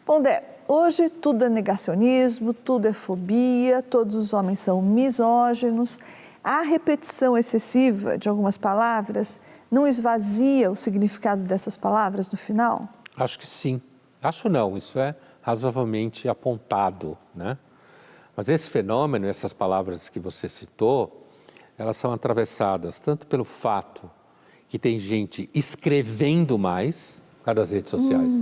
Bom, Dé, hoje tudo é negacionismo, tudo é fobia, todos os homens são misóginos. A repetição excessiva de algumas palavras não esvazia o significado dessas palavras no final? Acho que sim. Acho não, isso é razoavelmente apontado, né? Mas esse fenômeno, essas palavras que você citou, elas são atravessadas tanto pelo fato que tem gente escrevendo mais por causa das redes sociais.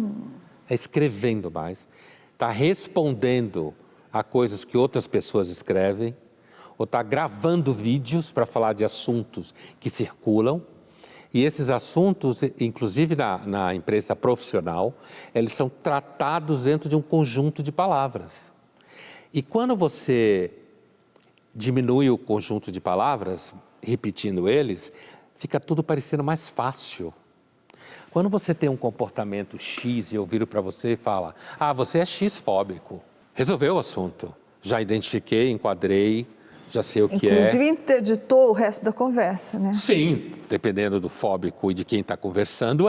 Escrevendo mais, está respondendo a coisas que outras pessoas escrevem, ou está gravando vídeos para falar de assuntos que circulam. E esses assuntos, inclusive na imprensa profissional, eles são tratados dentro de um conjunto de palavras. E quando você diminui o conjunto de palavras, repetindo eles, fica tudo parecendo mais fácil. Quando você tem um comportamento X e eu viro para você e falo, você é X-fóbico, resolveu o assunto. Já identifiquei, enquadrei, já sei o que é. Inclusive interditou o resto da conversa, né? Sim, dependendo do fóbico e de quem está conversando,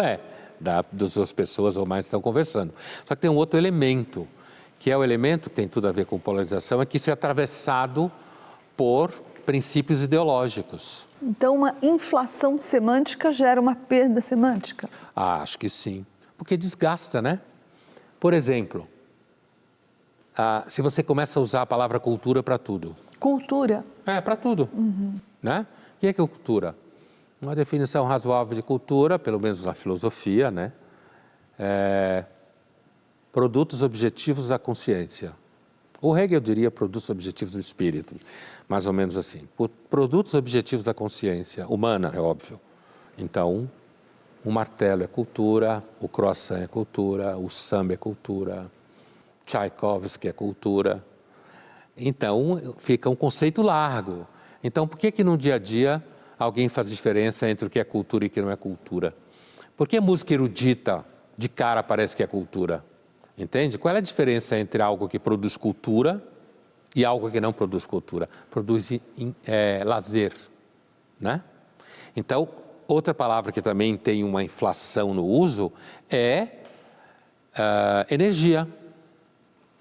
das duas pessoas ou mais que estão conversando. Só que tem um outro elemento, que é o elemento que tem tudo a ver com polarização, é que isso é atravessado por princípios ideológicos. Então, uma inflação semântica gera uma perda semântica? Acho que sim, porque desgasta, né? Por exemplo, se você começa a usar a palavra cultura para tudo. Cultura? Para tudo. Né? O que é cultura? Uma definição razoável de cultura, pelo menos na filosofia, né? Produtos objetivos da consciência. O Hegel diria produtos objetivos do espírito, mais ou menos assim. Produtos objetivos da consciência humana, é óbvio. Então, o martelo é cultura, o croissant é cultura, o samba é cultura, Tchaikovsky é cultura. Então, fica um conceito largo. Então, por que no dia a dia alguém faz diferença entre o que é cultura e o que não é cultura? Por que música erudita de cara parece que é cultura? Entende? Qual é a diferença entre algo que produz cultura e algo que não produz cultura? Produz lazer, né? Então, outra palavra que também tem uma inflação no uso é energia.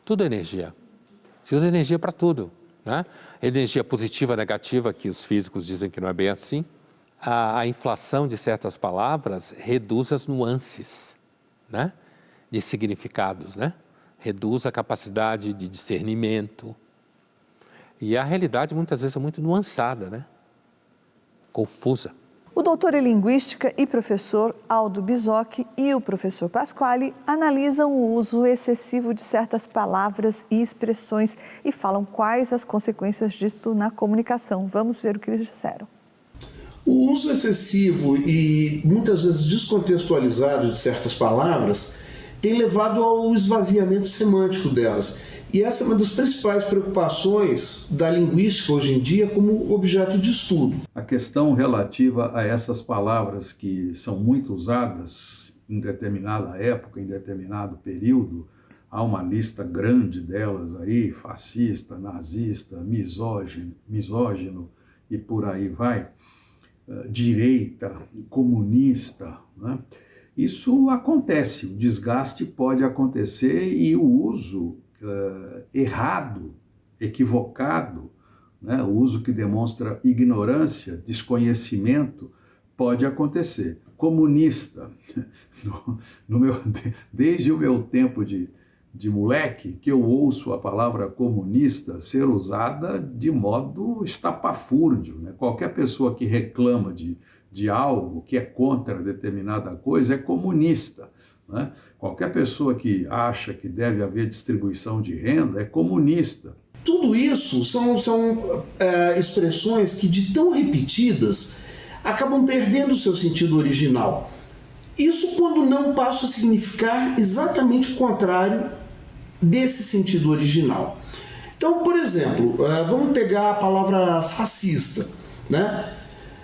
Tudo é energia. Se usa energia para tudo, né? Energia positiva, negativa, que os físicos dizem que não é bem assim. A inflação de certas palavras reduz as nuances, né? De significados, né? Reduz a capacidade de discernimento. E a realidade muitas vezes é muito nuançada, né? Confusa. O doutor em Linguística e professor Aldo Bisocchi e o professor Pasquale analisam o uso excessivo de certas palavras e expressões e falam quais as consequências disso na comunicação. Vamos ver o que eles disseram. O uso excessivo e muitas vezes descontextualizado de certas palavras tem levado ao esvaziamento semântico delas. E essa é uma das principais preocupações da linguística hoje em dia como objeto de estudo. A questão relativa a essas palavras que são muito usadas em determinada época, em determinado período, há uma lista grande delas aí, fascista, nazista, misógino e por aí vai, direita, comunista, né? Isso acontece, o desgaste pode acontecer e o uso errado, equivocado, né? O uso que demonstra ignorância, desconhecimento, pode acontecer. Comunista, desde o meu tempo de moleque, que eu ouço a palavra comunista ser usada de modo estapafúrdio, né? Qualquer pessoa que reclama de algo, que é contra determinada coisa, é comunista, né? Qualquer pessoa que acha que deve haver distribuição de renda é comunista. Tudo isso são expressões que, de tão repetidas, acabam perdendo o seu sentido original. Isso quando não passa a significar exatamente o contrário desse sentido original. Então, por exemplo, vamos pegar a palavra fascista, né?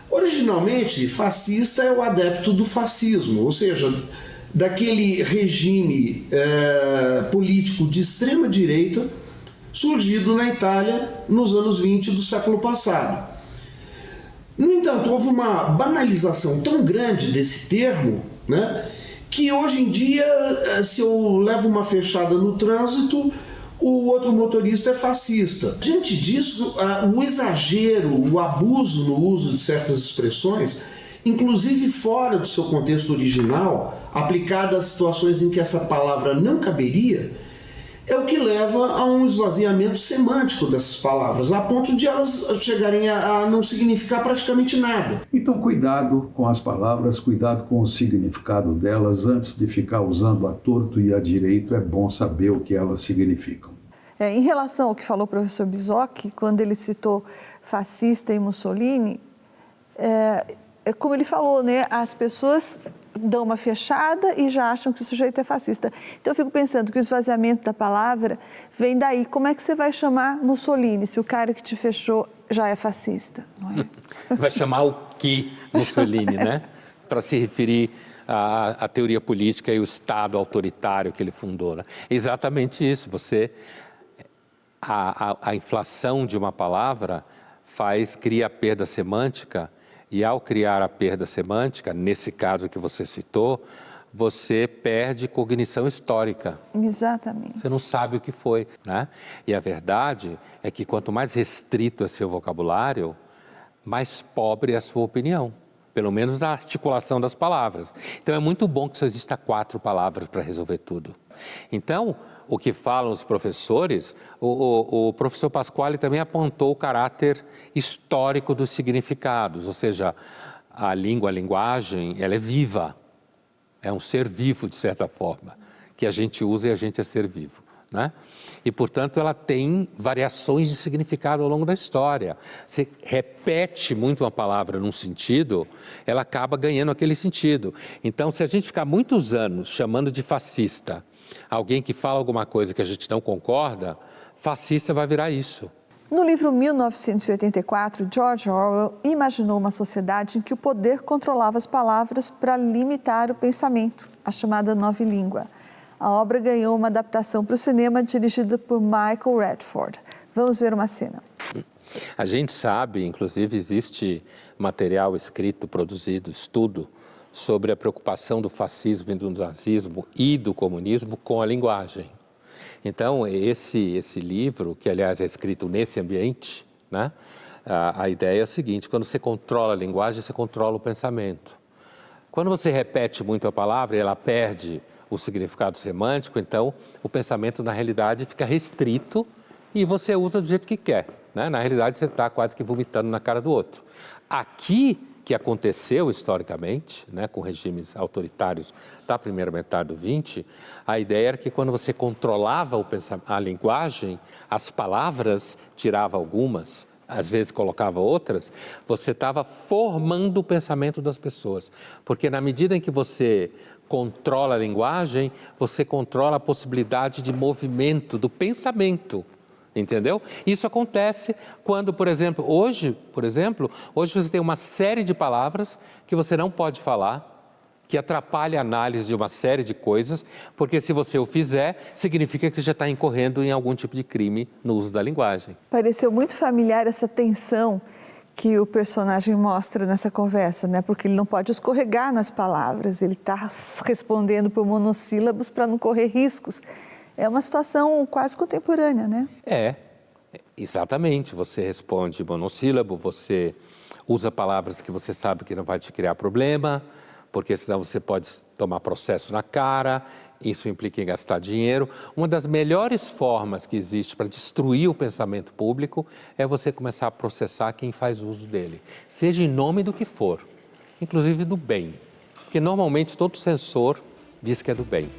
Originalmente, fascista é o adepto do fascismo, ou seja, daquele regime político de extrema direita surgido na Itália nos anos 20 do século passado. No entanto, houve uma banalização tão grande desse termo, né, que hoje em dia, se eu levo uma fechada no trânsito, o outro motorista é fascista. Diante disso, o exagero, o abuso no uso de certas expressões, inclusive fora do seu contexto original, aplicada a situações em que essa palavra não caberia, é o que leva a um esvaziamento semântico dessas palavras, a ponto de elas chegarem a não significar praticamente nada. Então, cuidado com as palavras, cuidado com o significado delas. Antes de ficar usando a torto e a direito, é bom saber o que elas significam. Em relação ao que falou o professor Bisocchi, quando ele citou fascista e Mussolini, como ele falou, né, as pessoas dão uma fechada e já acham que o sujeito é fascista. Então eu fico pensando que o esvaziamento da palavra vem daí. Como é que você vai chamar Mussolini se o cara que te fechou já é fascista? Não é? Vai chamar o que Mussolini, né? Para se referir à teoria política e o Estado autoritário que ele fundou. Né? Exatamente isso. A inflação de uma palavra cria perda semântica. E ao criar a perda semântica, nesse caso que você citou, você perde cognição histórica. Exatamente. Você não sabe o que foi, né? E a verdade é que quanto mais restrito é seu vocabulário, mais pobre é a sua opinião. Pelo menos na articulação das palavras. Então é muito bom que só exista 4 palavras para resolver tudo. Então, o que falam os professores, o professor Pasquale também apontou o caráter histórico dos significados, ou seja, a linguagem, ela é viva, é um ser vivo, de certa forma, que a gente usa e a gente é ser vivo. Né? E, portanto, ela tem variações de significado ao longo da história. Você repete muito uma palavra num sentido, ela acaba ganhando aquele sentido. Então, se a gente ficar muitos anos chamando de fascista alguém que fala alguma coisa que a gente não concorda, fascista vai virar isso. No livro 1984, George Orwell imaginou uma sociedade em que o poder controlava as palavras para limitar o pensamento, a chamada nova língua. A obra ganhou uma adaptação para o cinema dirigida por Michael Radford. Vamos ver uma cena. A gente sabe, inclusive existe material escrito, produzido, estudo, sobre a preocupação do fascismo e do nazismo e do comunismo com a linguagem. Então, esse livro, que aliás é escrito nesse ambiente, né? A ideia é a seguinte: quando você controla a linguagem, você controla o pensamento. Quando você repete muito a palavra e ela perde o significado semântico, então o pensamento na realidade fica restrito e você usa do jeito que quer. Né? Na realidade, você está quase que vomitando na cara do outro. Aqui, que aconteceu historicamente, né, com regimes autoritários da primeira metade do 20, a ideia era que quando você controlava a linguagem, as palavras, tirava algumas, às vezes colocava outras, você estava formando o pensamento das pessoas. Porque na medida em que você controla a linguagem, você controla a possibilidade de movimento do pensamento. Entendeu? Isso acontece quando, por exemplo, hoje você tem uma série de palavras que você não pode falar, que atrapalha a análise de uma série de coisas, porque se você o fizer, significa que você já está incorrendo em algum tipo de crime no uso da linguagem. Pareceu muito familiar essa tensão que o personagem mostra nessa conversa, né? Porque ele não pode escorregar nas palavras, ele está respondendo por monossílabos para não correr riscos. É uma situação quase contemporânea, né? Exatamente. Você responde monossílabo, você usa palavras que você sabe que não vai te criar problema, porque senão você pode tomar processo na cara, isso implica em gastar dinheiro. Uma das melhores formas que existe para destruir o pensamento público é você começar a processar quem faz uso dele, seja em nome do que for, inclusive do bem, porque normalmente todo censor diz que é do bem.